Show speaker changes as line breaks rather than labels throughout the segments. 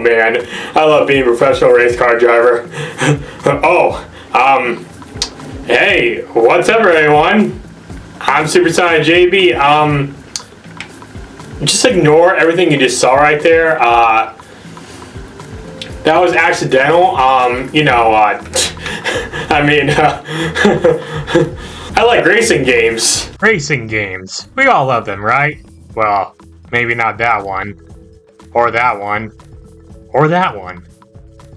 man, I love being a professional race car driver. Hey, what's up everyone? I'm SuperSonicJB. Just ignore everything you just saw right there. That was accidental. I like racing games. Racing games. We all love them, right? Well, maybe not that one. Or that one. Or that one.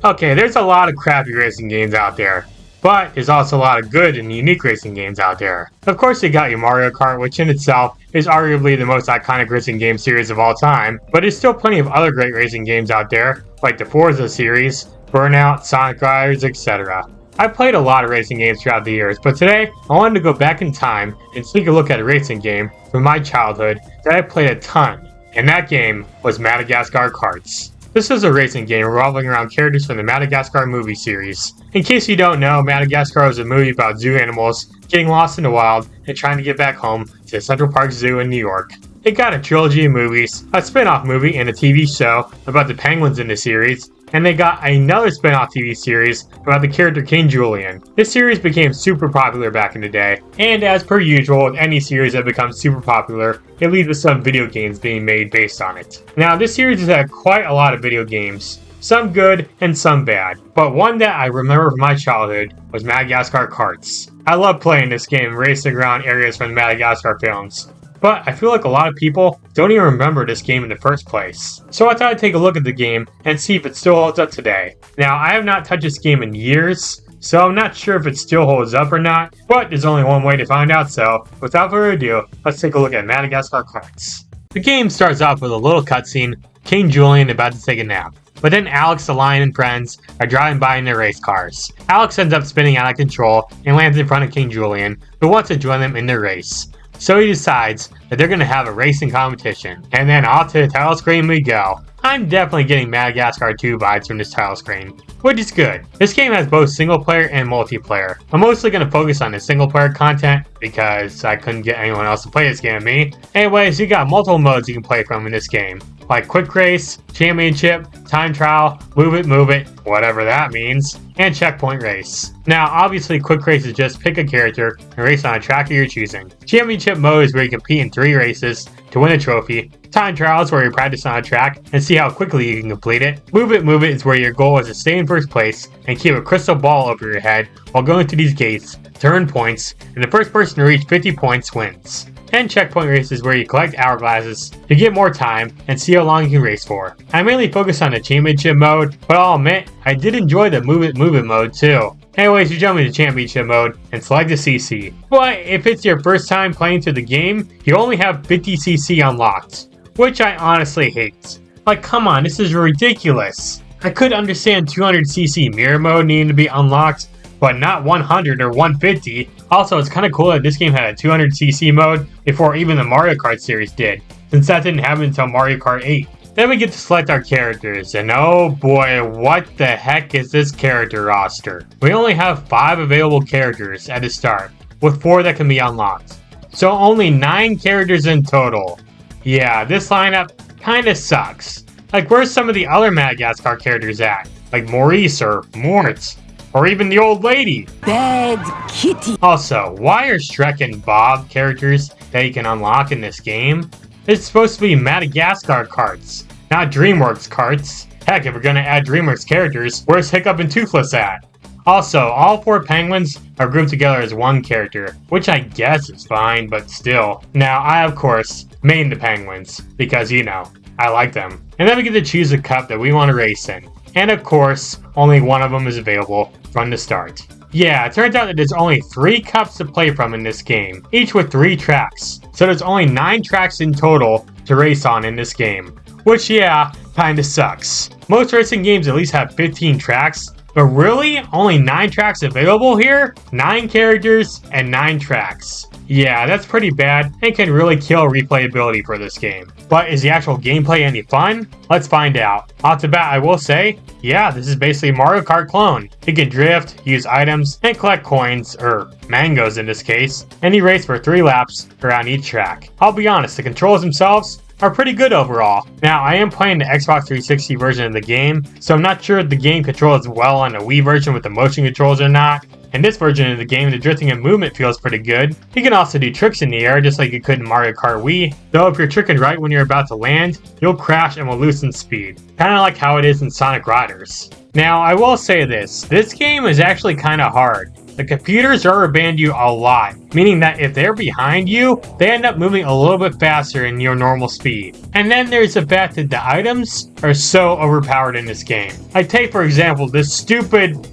Okay, there's a lot of crappy racing games out there. But there's also a lot of good and unique racing games out there. Of course, you got your Mario Kart, which in itself is arguably the most iconic racing game series of all time. But there's still plenty of other great racing games out there, like the Forza series, Burnout, Sonic Riders, etc. I've played a lot of racing games throughout the years, but today I wanted to go back in time and take a look at a racing game from my childhood that I played a ton, and that game was Madagascar Kartz. This is a racing game revolving around characters from the Madagascar movie series. In case you don't know, Madagascar is a movie about zoo animals getting lost in the wild and trying to get back home to the Central Park Zoo in New York. It got a trilogy of movies, a spin-off movie, and a TV show about the penguins in the series, and they got another spin-off TV series about the character King Julian. This series became super popular back in the day, and as per usual with any series that becomes super popular, it leads to some video games being made based on it. Now, this series has had quite a lot of video games, some good and some bad, but one that I remember from my childhood was Madagascar Kartz. I love playing this game, racing around areas from the Madagascar films. But I feel like a lot of people don't even remember this game in the first place. So I thought I'd take a look at the game and see if it still holds up today. Now, I have not touched this game in years, so I'm not sure if it still holds up or not, but there's only one way to find out, so without further ado, let's take a look at Madagascar Kartz. The game starts off with a little cutscene, King Julian about to take a nap. But then Alex the lion and friends are driving by in their race cars. Alex ends up spinning out of control and lands in front of King Julian, who wants to join them in their race. So he decides that they're going to have a racing competition. And then off to the title screen we go. I'm definitely getting Madagascar 2 vibes from this title screen, which is good. This game has both single player and multiplayer. I'm mostly going to focus on the single player content because I couldn't get anyone else to play this game with me. Anyways, you got multiple modes you can play from in this game, like Quick Race, Championship, Time Trial, Move It, whatever that means, and Checkpoint Race. Now, obviously, Quick Race is just pick a character and race on a track of your choosing. Championship mode is where you compete in 3 races to win a trophy. Time Trial is where you practice on a track and see how quickly you can complete it. Move It is where your goal is to stay in first place and keep a crystal ball over your head while going through these gates to earn points, and the first person to reach 50 points wins. And Checkpoint Race is where you collect hourglasses to get more time and see how long you can race for. I mainly focus on the championship mode, but I'll admit, I did enjoy the Move It mode too. Anyways, you jump into championship mode and select the CC. But if it's your first time playing through the game, you only have 50 CC unlocked, which I honestly hate. Like, come on, this is ridiculous. I could understand 200cc mirror mode needing to be unlocked, but not 100 or 150. Also, it's kind of cool that this game had a 200cc mode before even the Mario Kart series did, since that didn't happen until Mario Kart 8. Then we get to select our characters, and oh boy, what the heck is this character roster? We only have 5 available characters at the start, with 4 that can be unlocked. So only 9 characters in total. Yeah, this lineup kinda sucks. Like, where's some of the other Madagascar characters at? Like Maurice or Mort, or even the old lady.
Bad kitty.
Also, why are Shrek and Bob characters that you can unlock in this game? It's supposed to be Madagascar Kartz, not DreamWorks Kartz. Heck, if we're gonna add DreamWorks characters, where's Hiccup and Toothless at? Also, all 4 penguins are grouped together as one character, which I guess is fine, but still. Now, I of course main the penguins, because you know, I like them. And then we get to choose a cup that we want to race in. And of course, only one of them is available from the start. Yeah, it turns out that there's only 3 cups to play from in this game, each with 3 tracks. So there's only 9 tracks in total to race on in this game, which yeah, kinda sucks. Most racing games at least have 15 tracks, but really? Only 9 tracks available here? 9 characters and 9 tracks. Yeah, that's pretty bad and can really kill replayability for this game. But is the actual gameplay any fun? Let's find out. Off the bat, I will say, yeah, this is basically a Mario Kart clone. You can drift, use items, and collect coins, or mangoes in this case, and you race for 3 laps around each track. I'll be honest, the controls themselves are pretty good overall. Now, I am playing the Xbox 360 version of the game, so I'm not sure if the game controls well on the Wii version with the motion controls or not. In this version of the game, the drifting and movement feels pretty good. You can also do tricks in the air just like you could in Mario Kart Wii, though if you're tricking right when you're about to land, you'll crash and will lose some speed. Kinda like how it is in Sonic Riders. Now, I will say this game is actually kinda hard. The computers rubber band you a lot, meaning that if they're behind you, they end up moving a little bit faster than your normal speed. And then there's the fact that the items are so overpowered in this game. Like take for example this stupid,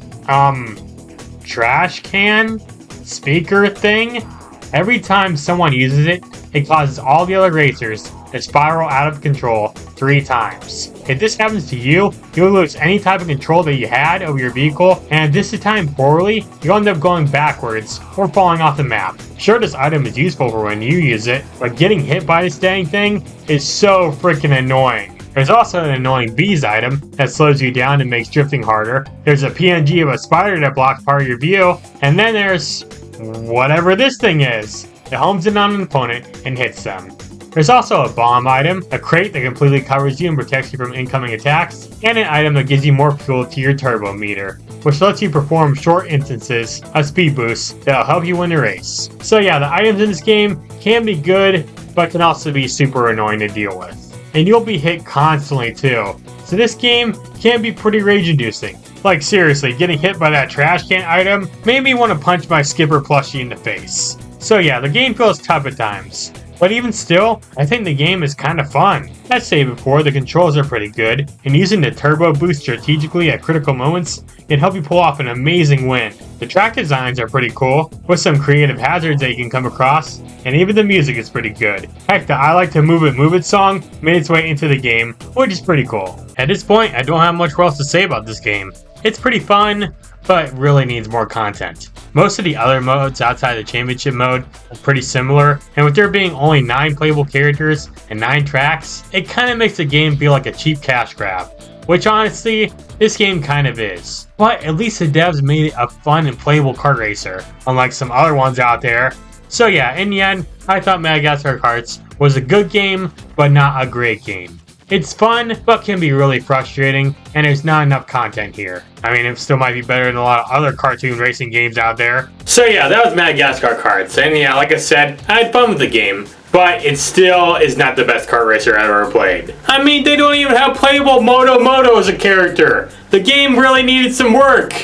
trash can speaker thing. Every time someone uses it, it causes all the other racers to spiral out of control 3 times. If this happens to you, you'll lose any type of control that you had over your vehicle, and if this is timed poorly, you'll end up going backwards or falling off the map. Sure, this item is useful for when you use it, but getting hit by this dang thing is so freaking annoying. There's also an annoying bees item that slows you down and makes drifting harder. There's a PNG of a spider that blocks part of your view, and then there's whatever this thing is. It homes in on an opponent and hits them. There's also a bomb item, a crate that completely covers you and protects you from incoming attacks, and an item that gives you more fuel to your turbo meter, which lets you perform short instances of speed boosts that'll help you win the race. So yeah, the items in this game can be good, but can also be super annoying to deal with. And you'll be hit constantly too. So this game can be pretty rage-inducing. Like seriously, getting hit by that trash can item made me want to punch my Skipper plushie in the face. So yeah, the game feels tough at times. But even still, I think the game is kind of fun. As stated before, the controls are pretty good, and using the turbo boost strategically at critical moments can help you pull off an amazing win. The track designs are pretty cool, with some creative hazards that you can come across, and even the music is pretty good. Heck, the I Like to Move It song made its way into the game, which is pretty cool. At this point, I don't have much else to say about this game. It's pretty fun, but it really needs more content. Most of the other modes outside the championship mode are pretty similar, and with there being only 9 playable characters and 9 tracks, it kind of makes the game feel like a cheap cash grab, which honestly, this game kind of is. But at least the devs made it a fun and playable kart racer, unlike some other ones out there. So yeah, in the end, I thought Madagascar Kartz was a good game, but not a great game. It's fun, but can be really frustrating, and there's not enough content here. I mean, it still might be better than a lot of other cartoon racing games out there. So yeah, that was Madagascar Kartz, and yeah, like I said, I had fun with the game, but it still is not the best kart racer I've ever played. I mean, they don't even have playable Moto as a character. The game really needed some work.